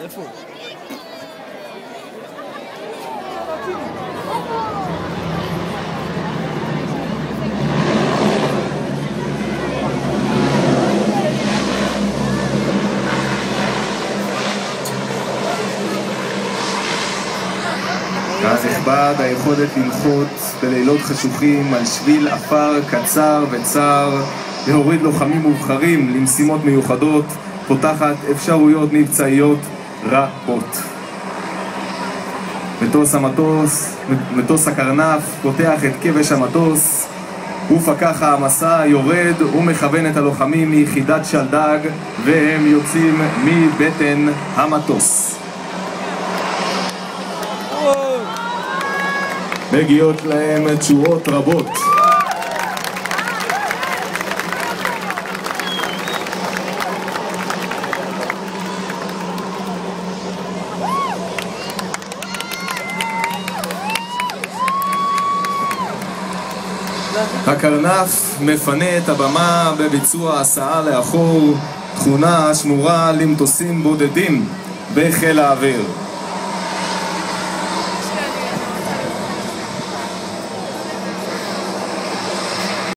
איפה? קהל נכבד, היכולת ללחוץ בלילות חשוכים על שביל עפר קצר וצר, להוריד לוחמים מובחרים למשימות מיוחדות, פותחת אפשרויות מבצעיות רבות. מטוס הקרנף פותח את כבש המטוס, ופקח המסע יורד ומכוון את הלוחמים מיחידת שלדג, והם יוצאים מבטן המטוס. מגיעות להם תשואות רבות. הקרנף מפנה את הבמה בביצוע הסעה לאחור, תכונה שמורה למטוסים בודדים בחיל האוויר.